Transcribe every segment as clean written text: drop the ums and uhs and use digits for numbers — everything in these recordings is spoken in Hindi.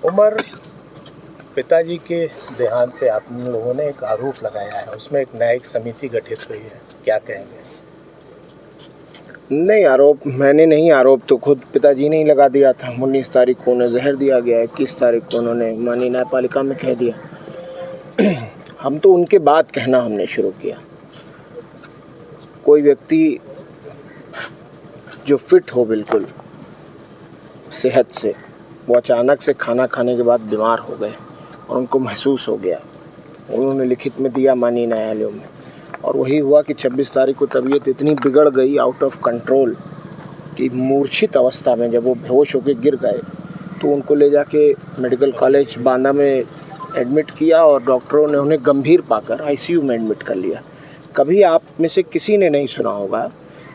उमर, पिताजी के देहांत पे आप लोगों ने एक आरोप लगाया है, उसमें एक न्यायिक समिति गठित हुई है, क्या कहेंगे? नहीं, आरोप मैंने नहीं, आरोप तो खुद पिताजी ने ही लगा दिया था। 19 तारीख को उन्हें जहर दिया गया, 21 तारीख को उन्होंने माननीय न्यायपालिका में कह दिया। हम तो उनके बाद कहना हमने शुरू किया। कोई व्यक्ति जो फिट हो बिल्कुल सेहत से, वो अचानक से खाना खाने के बाद बीमार हो गए और उनको महसूस हो गया, उन्होंने लिखित में दिया माननीय न्यायालयों में, और वही हुआ कि 26 तारीख को तबीयत इतनी बिगड़ गई, आउट ऑफ कंट्रोल, कि मूर्छित अवस्था में जब वो बेहोश होकर गिर गए तो उनको ले जाके मेडिकल कॉलेज बांदा में एडमिट किया और डॉक्टरों ने उन्हें गंभीर पाकर आईसीयू में एडमिट कर लिया। कभी आप में से किसी ने नहीं सुना होगा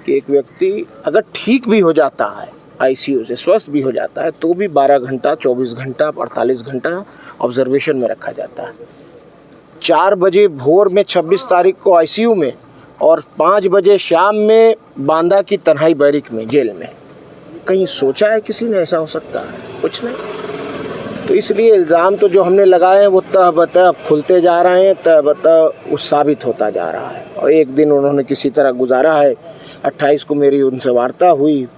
कि एक व्यक्ति अगर ठीक भी हो जाता है, आईसीयू से स्वस्थ भी हो जाता है, तो भी 12 घंटा, 24 घंटा, 48 घंटा ऑब्जर्वेशन में रखा जाता है। 4 बजे भोर में 26 तारीख को आईसीयू में और 5 बजे शाम में बांदा की तन्हाई बैरिक में, जेल में। कहीं सोचा है किसी ने ऐसा हो सकता है? कुछ नहीं। तो इसलिए इल्ज़ाम तो जो हमने लगाए हैं वो तह बतह खुलते जा रहे हैं, तह बतह वो साबित होता जा रहा है। और एक दिन उन्होंने किसी तरह गुजारा है। 28 को मेरी उनसे वार्ता हुई,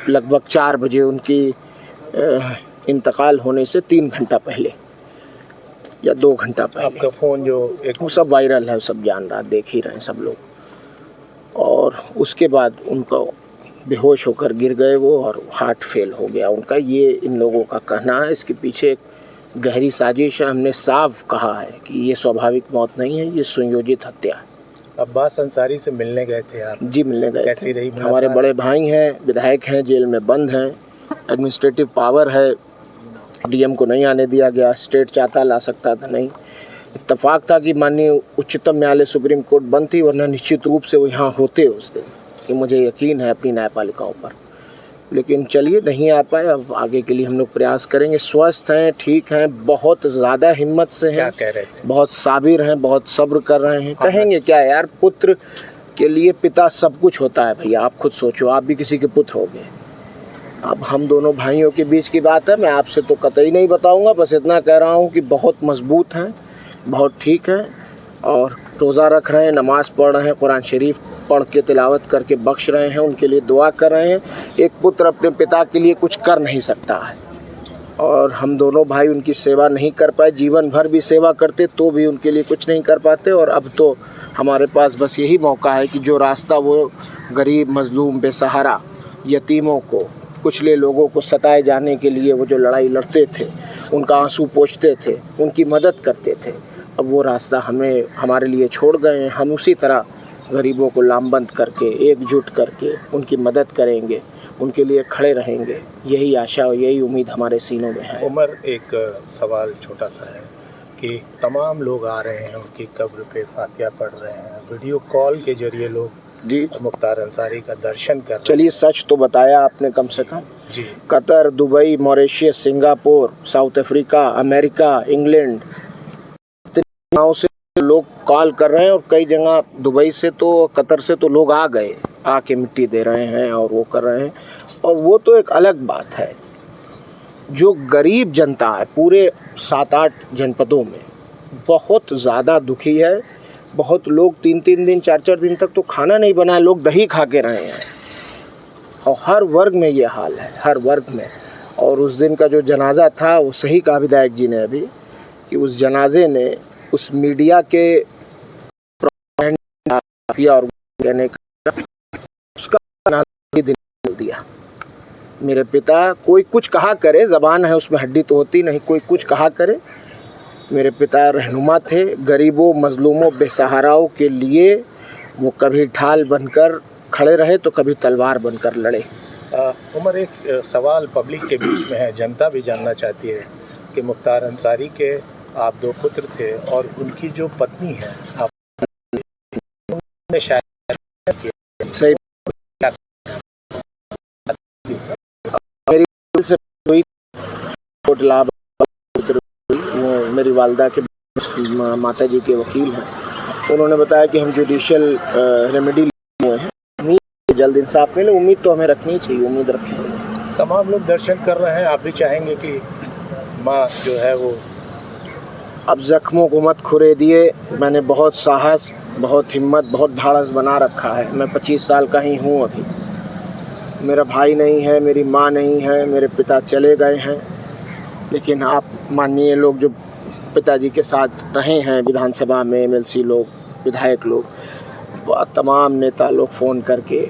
लगभग 4 बजे उनकी इंतकाल होने से 3 घंटा पहले या 2 घंटा पहले। आपका फ़ोन जो एक वो सब वायरल है, सब जान रहा, देख ही रहे हैं सब लोग। और उसके बाद उनको बेहोश होकर गिर गए वो, और हार्ट फेल हो गया उनका, ये इन लोगों का कहना है। इसके पीछे एक गहरी साजिश है। हमने साफ कहा है कि ये स्वाभाविक मौत नहीं है, ये सुनियोजित हत्या है। अब्बास अंसारी से मिलने गए थे आप? जी, मिलने गए। कैसी रही? हमारे बड़े भाई हैं, विधायक हैं, जेल में बंद हैं, एडमिनिस्ट्रेटिव पावर है, डीएम को नहीं आने दिया गया, स्टेट चाहता ला सकता था, नहीं। इत्तेफाक था कि माननीय उच्चतम न्यायालय सुप्रीम कोर्ट बंद थी, वरना निश्चित रूप से वो यहाँ होते उस दिन, कि मुझे यकीन है अपनी न्यायपालिकाओं पर। लेकिन चलिए, नहीं आ पाए, अब आगे के लिए हम लोग प्रयास करेंगे। स्वस्थ हैं, ठीक हैं, बहुत ज़्यादा हिम्मत से हैं। क्या कह रहे थे? बहुत साबिर हैं, बहुत सब्र कर रहे हैं। कहेंगे क्या यार, पुत्र के लिए पिता सब कुछ होता है भैया। आप खुद सोचो, आप भी किसी के पुत्र हो गए। अब हम दोनों भाइयों के बीच की बात है, मैं आपसे तो कतई नहीं बताऊंगा, बस इतना कह रहा हूं कि बहुत मजबूत हैं, बहुत ठीक हैं, और रोज़ा रख रहे हैं, नमाज़ पढ़ रहे हैं, कुरान शरीफ पढ़ के तिलावत करके बख्श रहे हैं, उनके लिए दुआ कर रहे हैं। एक पुत्र अपने पिता के लिए कुछ कर नहीं सकता है, और हम दोनों भाई उनकी सेवा नहीं कर पाए। जीवन भर भी सेवा करते तो भी उनके लिए कुछ नहीं कर पाते, और अब तो हमारे पास बस यही मौका है कि जो रास्ता वो गरीब, मजलूम, बेसहारा, यतीमों को, कुचले लोगों को सताए जाने के लिए वो जो लड़ाई लड़ते थे, उनका आंसू पोंछते थे, उनकी मदद करते थे, अब वो रास्ता हमारे लिए छोड़ गए हैं। हम उसी तरह गरीबों को लामबंद करके, एकजुट करके उनकी मदद करेंगे, उनके लिए खड़े रहेंगे। यही आशा और यही उम्मीद हमारे सीनों में है। उमर, एक सवाल छोटा सा है कि तमाम लोग आ रहे हैं, उनकी कब्र पे फातिहा पढ़ रहे हैं, वीडियो कॉल के जरिए लोग जी मुख्तार अंसारी का दर्शन कर रहे हैं। चलिए, सच तो बताया आपने कम से कम। जी। Qatar, Dubai, Mauritius, Singapore, South Africa, America, England, गाँव से लोग कॉल कर रहे हैं, और कई जगह दुबई से तो, कतर से तो लोग आ गए, आके मिट्टी दे रहे हैं और वो कर रहे हैं। और वो तो एक अलग बात है। जो गरीब जनता है पूरे 7-8 जनपदों में, बहुत ज़्यादा दुखी है। बहुत लोग 3-3 दिन, 4-4 दिन तक तो खाना नहीं बना है, लोग दही खा के रहे हैं। और हर वर्ग में ये हाल है, हर वर्ग में। और उस दिन का जो जनाजा था, वो सही कहा विधायक जी ने अभी, कि उस जनाजे ने उस मीडिया के और कहने का उसका जनाजा दिन दिया। मेरे पिता, कोई कुछ कहा करे, ज़बान है उसमें हड्डी तो होती नहीं, कोई कुछ कहा करे, मेरे पिता रहनुमा थे। गरीबों, मजलूमों, बेसहाराओं के लिए वो कभी ढाल बनकर खड़े रहे तो कभी तलवार बनकर लड़े। उमर, एक सवाल पब्लिक के बीच में है, जनता भी जानना चाहती है कि मुख्तार अंसारी के आप 2 पुत्र थे, और उनकी जो पत्नी है, आपने शायद सही मेरी से हुई, वो मेरी वालदा के माता जी के वकील हैं, उन्होंने बताया कि हम जुडिशियल रेमेडी हुए हैं, उम्मीद जल्द इंसाफ मिले। उम्मीद तो हमें रखनी चाहिए, उम्मीद रखें। तमाम लोग दर्शन कर रहे हैं, आप भी चाहेंगे कि माँ जो है वो। अब ज़ख्मों को मत खुरेदिए। मैंने बहुत साहस, बहुत हिम्मत, बहुत ढाढ़स बना रखा है। मैं 25 साल का ही हूँ अभी। मेरा भाई नहीं है, मेरी माँ नहीं है, मेरे पिता चले गए हैं। लेकिन आप माननीय लोग जो पिताजी के साथ रहे हैं विधानसभा में, एमएलसी लोग, विधायक लोग, तमाम नेता लोग फ़ोन करके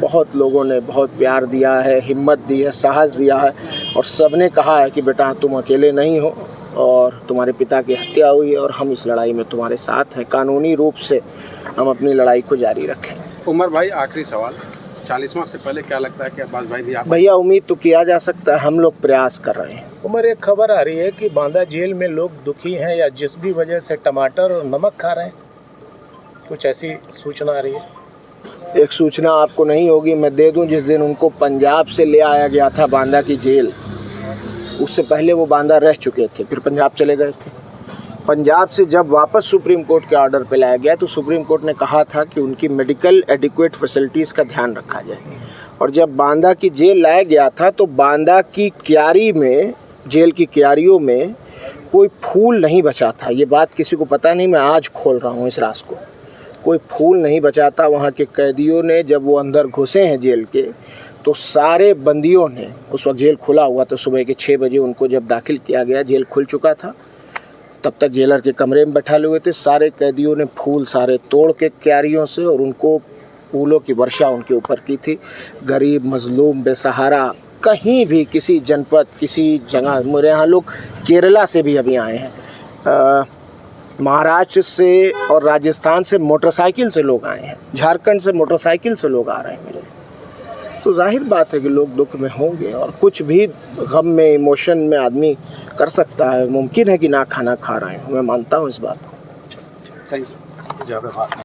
बहुत लोगों ने बहुत प्यार दिया है, हिम्मत दी है, साहस दिया है और सब ने कहा है कि बेटा तुम अकेले नहीं हो और तुम्हारे पिता की हत्या हुई है और हम इस लड़ाई में तुम्हारे साथ हैं। कानूनी रूप से हम अपनी लड़ाई को जारी रखेंगे। उमर भाई, आखिरी सवाल, 40वां से पहले क्या लगता है कि अब्बास भाई भी आप? भैया उम्मीद तो किया जा सकता है, हम लोग प्रयास कर रहे हैं। उमर, एक खबर आ रही है कि बांदा जेल में लोग दुखी हैं या जिस भी वजह से टमाटर और नमक खा रहे हैं, कुछ ऐसी सूचना आ रही है? एक सूचना आपको नहीं होगी, मैं दे दूं। जिस दिन उनको पंजाब से ले आया गया था बांदा की जेल, उससे पहले वो बांदा रह चुके थे, फिर पंजाब चले गए थे। पंजाब से जब वापस सुप्रीम कोर्ट के ऑर्डर पे लाया गया तो सुप्रीम कोर्ट ने कहा था कि उनकी मेडिकल एडिक्वेट फैसिलिटीज़ का ध्यान रखा जाए। और जब बांदा की जेल लाया गया था तो बांदा की क्यारी में, जेल की क्यारियों में कोई फूल नहीं बचा था। ये बात किसी को पता नहीं, मैं आज खोल रहा हूँ इस राज को। कोई फूल नहीं बचा था। वहाँ के कैदियों ने जब वो अंदर घुसे हैं जेल के, तो सारे बंदियों ने, उस वक्त जेल खुला हुआ था, सुबह के 6 बजे उनको जब दाखिल किया गया, जेल खुल चुका था, तब तक जेलर के कमरे में बैठा हुए थे। सारे कैदियों ने फूल सारे तोड़ के क्यारियों से और उनको फूलों की वर्षा उनके ऊपर की थी। गरीब, मजलूम, बेसहारा, कहीं भी किसी जनपद, किसी जगह, मेरे यहाँ लोग केरला से भी अभी आए हैं, महाराष्ट्र से और राजस्थान से मोटरसाइकिल से लोग आए हैं, झारखंड से मोटरसाइकिल से लोग आ रहे हैं मेरे। तो जाहिर बात है कि लोग दुख में होंगे और कुछ भी गम में, इमोशन में आदमी कर सकता है। मुमकिन है कि ना खाना खा रहे हैं, मैं मानता हूँ इस बात को। Thank you. ज़्यादा बात